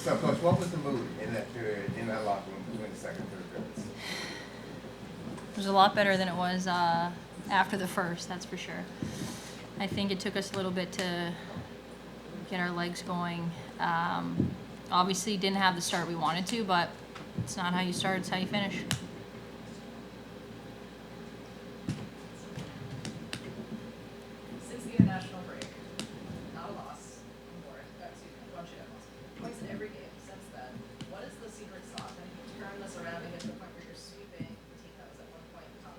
So, Coach, what was the mood in that period, in that locker room between the second and third periods? It was a lot better than it was after the first, that's for sure. I think it took us a little bit to get our legs going. Obviously didn't have the start we wanted to, but it's not how you start, it's how you finish. Since the international break, not a loss on board, excuse me, Montreal loss. Points in every game since then. What is the secret sauce? I think you turn this around and get to the point where you're sweeping the team that was at one point top.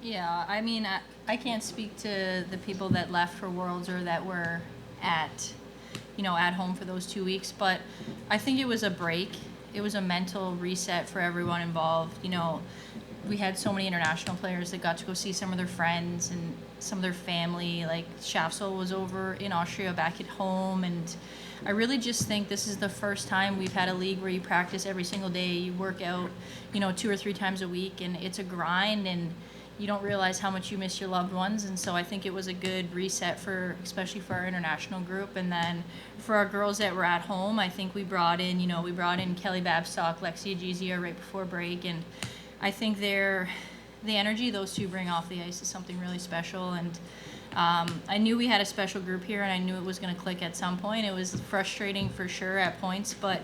Yeah, I mean, I can't speak to the people that left for Worlds or that were at home for those 2 weeks, but I think it was a break. It was a mental reset for everyone involved. We had so many international players that got to go see some of their friends and some of their family. Like Schafsel was over in Austria back at home, and I really just think this is the first time we've had a league where you practice every single day, you work out, 2 or 3 times a week, and it's a grind, and you don't realize how much you miss your loved ones. And so I think it was a good reset especially for our international group. And then for our girls that were at home, I think we brought in Kelly Babstock, Lexia Gizia right before break, and I think the energy those two bring off the ice is something really special. And I knew we had a special group here, and I knew it was going to click at some point. It was frustrating for sure at points, but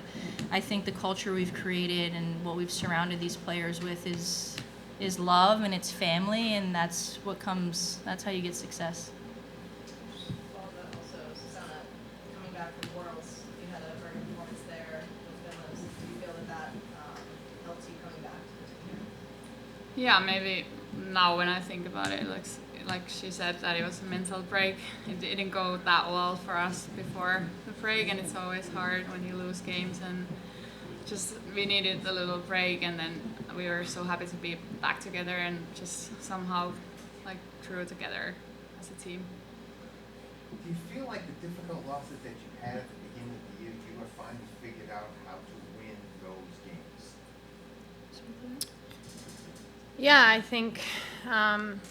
I think the culture we've created and what we've surrounded these players with is love, and it's family, and that's how you get success. Well, then also, Susanna, coming back from Worlds, you had a very good performance there with Finland. Do you feel that helps you coming back to the team here? Yeah, maybe now when I think about it, like she said, that it was a mental break. It didn't go that well for us before the break, and it's always hard when you lose games, and just we needed a little break, and then we were so happy to be back together and just somehow drew together as a team. Do you feel like the difficult losses that you had at the beginning of the year, you have finally figured out how to win those games? Yeah, I think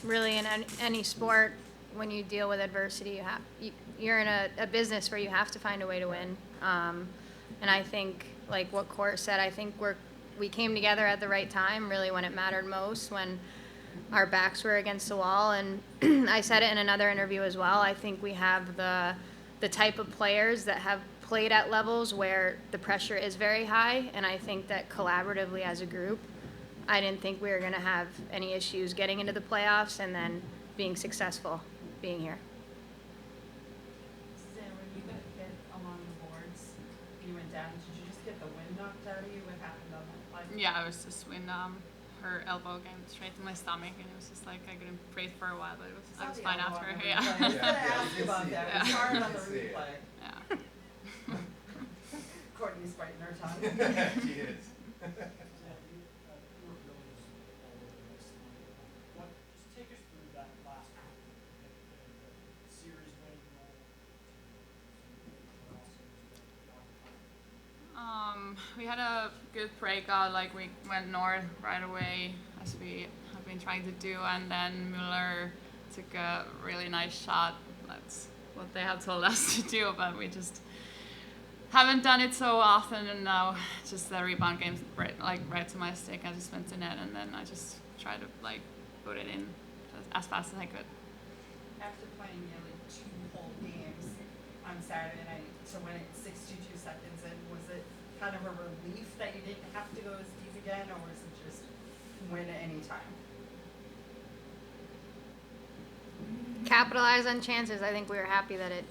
really in any sport, when you deal with adversity, you're in a business where you have to find a way to win. And I think, like what Court said, I think we came together at the right time, really when it mattered most, when our backs were against the wall. And I said it in another interview as well. I think we have the type of players that have played at levels where the pressure is very high, and I think that collaboratively as a group, I didn't think we were going to have any issues getting into the playoffs and then being successful being here. Susanna, when you got hit along the boards, you went down, did you just get the wind knocked out of you? What happened on that play? Yeah, it was just when her elbow came straight to my stomach, and it was just like I couldn't breathe for a while, but I was fine after. Yeah. I was going to ask you about that. It was hard on the replay. Yeah. Courtney's biting her tongue. She is. Just take us through that last one, the series winning goal. We had a good breakout, we went north right away, as we have been trying to do, and then Mueller took a really nice shot. That's what they have told us to do, but we just haven't done it so often, and now just the rebound came right to my stick. I just went to net, and then I just tried to put it in as fast as I could. After playing nearly 2 whole games on Saturday night, so when it's 62 seconds in, was it kind of a relief that you didn't have to go as deep again, or was it just win at any time? Capitalize on chances. I think we were happy that it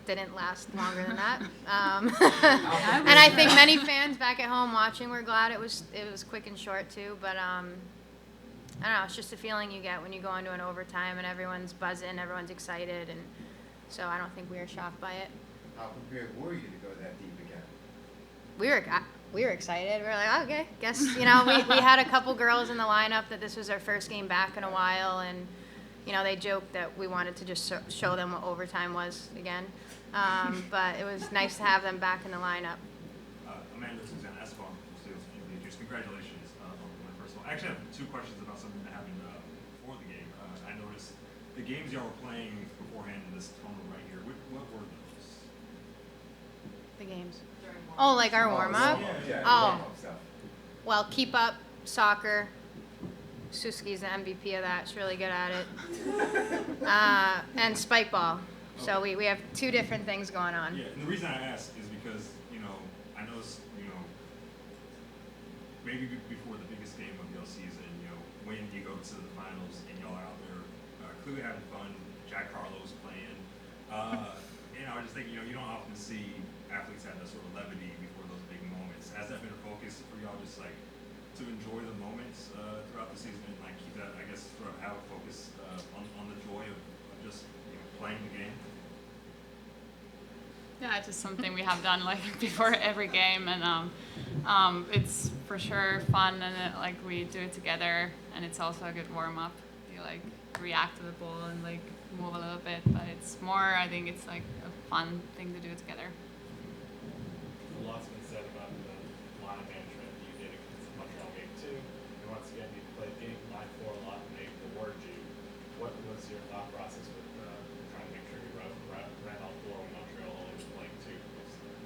didn't last longer than that. And I think many fans back at home watching were glad it was quick and short too. But I don't know. It's just a feeling you get when you go into an overtime and everyone's buzzing, everyone's excited, and so I don't think we were shocked by it. How prepared were you to go that deep again? We were excited. We were like, okay, guess we had a couple girls in the lineup that this was our first game back in a while, and they joked that we wanted to just show them what overtime was again. But it was nice to have them back in the lineup. Amanda, Susanna Tapani, congratulations on the win, first of all. I actually have 2 questions about something that happened before the game. I noticed the games y'all were playing beforehand in this tunnel right here. What were those? The games. during warm-ups? Oh, like our warm up. Yeah, Oh. warm-up stuff. Well, keep up soccer. Suski's the MVP of that. She's really good at it. And spike ball. So we have two different things going on. Yeah, and the reason I ask is because, you know, I know, you know, maybe before the biggest game of y'all season, you know, when you go to the finals and y'all are out there clearly having fun, Jack Harlow's playing, you know, I just think, you know, you don't often see athletes have that sort of levity before those big moments. Has that been a focus for y'all, just like to enjoy the moments throughout the season and like keep that, I guess, sort of have a focus on the joy of just, you know, playing the game? Yeah, it's just something we have done like before every game, and it's for sure fun, and like we do it together, and it's also a good warm up. You like react to the ball and like move a little bit, but it's more, I think it's like a fun thing to do it together. A lot's been said about the line management that you did against Montreal game 2, and once again you played game line 4 a lot and they rewarded you. What was your thought process with trying to make sure you ran all 4 when Montreal only was playing 2 most of the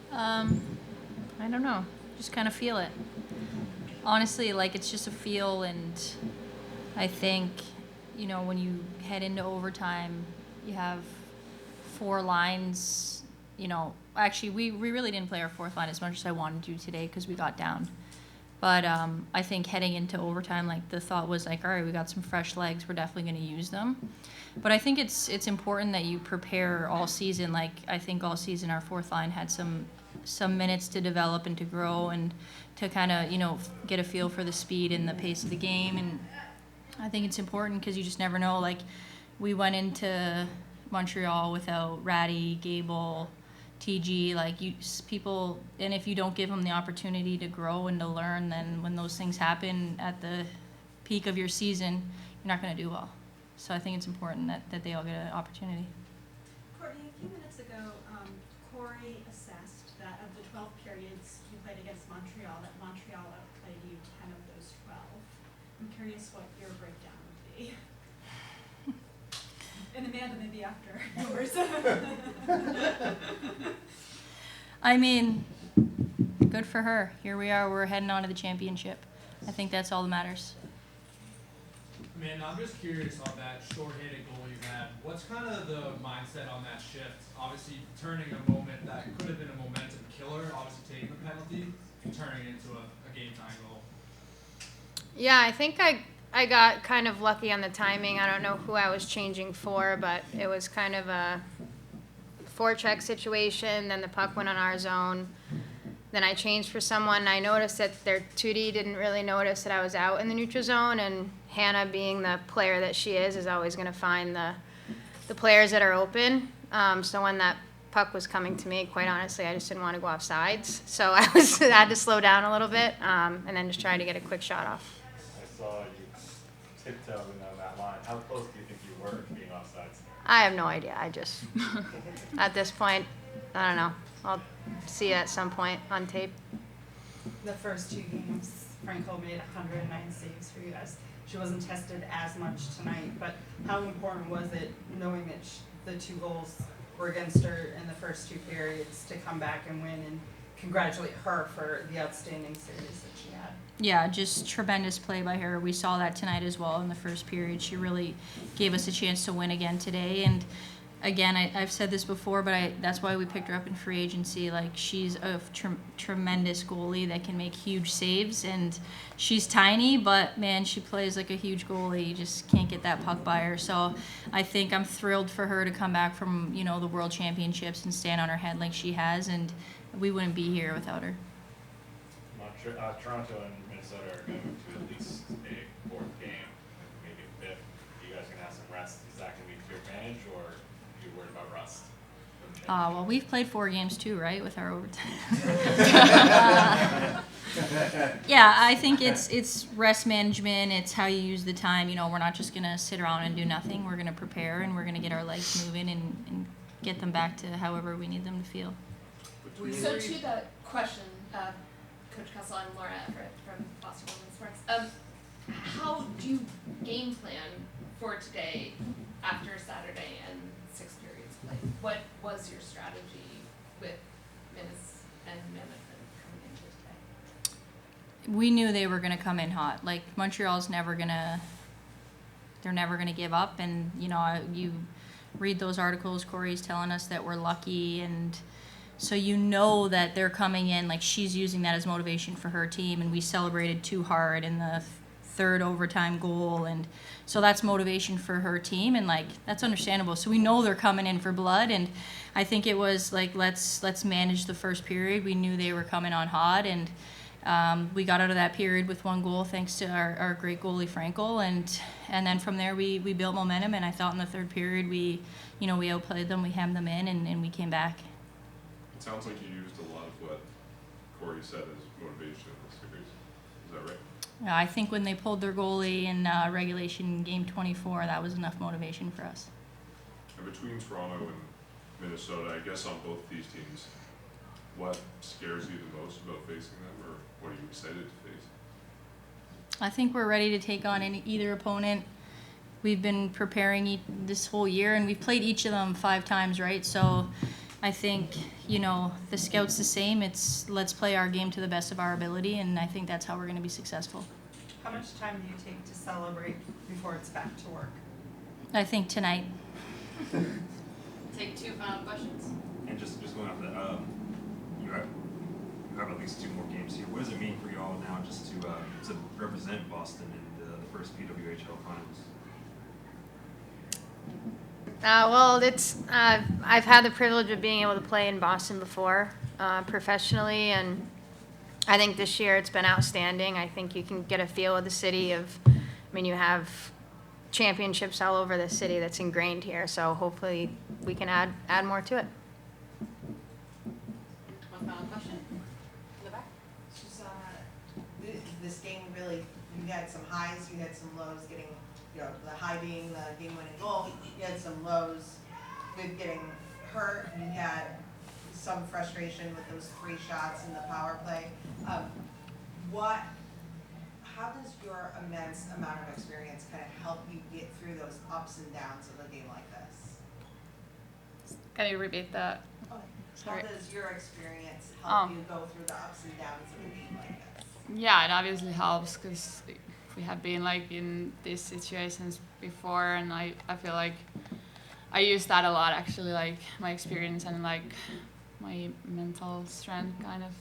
time? I don't know. Just kind of feel it. Honestly, like it's just a feel, and I think, you know, when you head into overtime, you have 4 lines. You know, actually, we really didn't play our 4th line as much as I wanted to today because we got down. But I think heading into overtime, like the thought was like, all right, we got some fresh legs. We're definitely going to use them. But I think it's important that you prepare all season. Like I think all season our 4th line had some minutes to develop and to grow and to kind of, you know, get a feel for the speed and the pace of the game. And I think it's important because you just never know. Like we went into Montreal without Ratty, Gable, TG, like people, and if you don't give them the opportunity to grow and to learn, then when those things happen at the peak of your season, you're not going to do well. So I think it's important that they all get an opportunity. Courtney, a few minutes ago, Corey assessed that of the 12 periods you played against Montreal, that Montreal outplayed you 10 of those 12. I'm curious what your breakdown would be. And Amanda, maybe after yours. I mean, good for her. Here we are. We're heading on to the championship. I think that's all that matters. Man, I'm just curious on that short-handed goal you had. What's kind of the mindset on that shift? Obviously, turning a moment that could have been a momentum killer, obviously taking the penalty, and turning it into a game-tying goal. Yeah, I think I got kind of lucky on the timing. I don't know who I was changing for, but it was kind of a forecheck situation. Then the puck went on our zone. Then I changed for someone. I noticed that their 2D didn't really notice that I was out in the neutral zone, and Hannah, being the player that she is always going to find the players that are open. So when that puck was coming to me, quite honestly, I just didn't want to go off sides. So I had to slow down a little bit and then just try to get a quick shot off. I saw you tiptoeing on that line. How close do you think you were to being offsides? I have no idea. I just, at this point, I don't know. I'll see it at some point on tape. The first 2 games, Frankel made 109 saves for you guys. She wasn't tested as much tonight, but how important was it knowing that the 2 goals were against her in the first 2 periods to come back and win and congratulate her for the outstanding series that she had? Yeah, just tremendous play by her. We saw that tonight as well in the first period. She really gave us a chance to win again today. And again, I've said this before, but that's why we picked her up in free agency. Like, she's a tremendous goalie that can make huge saves, and she's tiny, but man, she plays like a huge goalie. You just can't get that puck by her. So I think I'm thrilled for her to come back from, you know, the World Championships and stand on her head like she has, and we wouldn't be here without her. Toronto and Minnesota are going to at least a 4th game, maybe a 5th. You guys are going to have some rest. Is that going to be to your advantage, or are you worried about rust? Well, we've played 4 games too, right, with our overtime. Yeah, I think it's rest management. It's how you use the time. You know, we're not just going to sit around and do nothing. We're going to prepare, and we're going to get our legs moving and get them back to however we need them to feel. So to that question, Coach Kessel and Laura Everett from Boston Women's Sports, how do you game plan for today after Saturday and 6 periods Like, what was your strategy with minutes and management coming into today? We knew they were going to come in hot. Like, Montreal's never going to, they're never going to give up. And, you know, you read those articles, Corey's telling us that we're lucky. And so you know that they're coming in, like, she's using that as motivation for her team. And we celebrated too hard in the third overtime goal. And so that's motivation for her team. And, like, that's understandable. So we know they're coming in for blood. And I think it was, like, let's manage the first period. We knew they were coming on hot. And we got out of that period with 1 goal thanks to our great goalie Frankel, and then from there we built momentum, and I thought in the third period we outplayed them, we hemmed them in, and we came back. It sounds like you used a lot of what Corey said as motivation in this series. Is that right? Yeah, I think when they pulled their goalie in regulation game 24, that was enough motivation for us. And between Toronto and Minnesota, I guess on both these teams, what scares you the most about facing them, or what are you excited to face? I think we're ready to take on either opponent. We've been preparing this whole year, and we've played each of them 5 times, right? So I think, the scout's the same. It's let's play our game to the best of our ability, and I think that's how we're going to be successful. How much time do you take to celebrate before it's back to work? I think tonight. Take 2 final questions. And just going off that, you have at least 2 more games here. What does it mean for you all now just to represent Boston in the first PWHL finals? Well, it's I've had the privilege of being able to play in Boston before professionally, and I think this year it's been outstanding. I think you can get a feel of the city you have championships all over the city that's ingrained here, so hopefully we can add more to it. One final question. In the back. Susanna, this game really, you had some highs, you had some lows, getting, the high being the game-winning goal. You had some lows with getting hurt. You had some frustration with those 3 shots in the power play. How does your immense amount of experience kind of help you get through those ups and downs of a game like this? Can you repeat that? Okay. Sorry. How does your experience help you go through the ups and downs of a game like this? Yeah, it obviously helps because we have been like in these situations before, and I feel like I use that a lot actually, like my experience and like my mental strength kind of.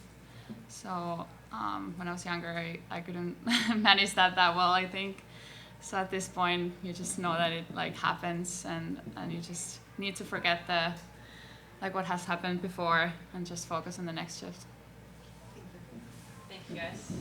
So when I was younger, I couldn't manage that well, I think. So at this point, you just know that it like happens, and you just need to forget what has happened before and just focus on the next shift. Thank you guys.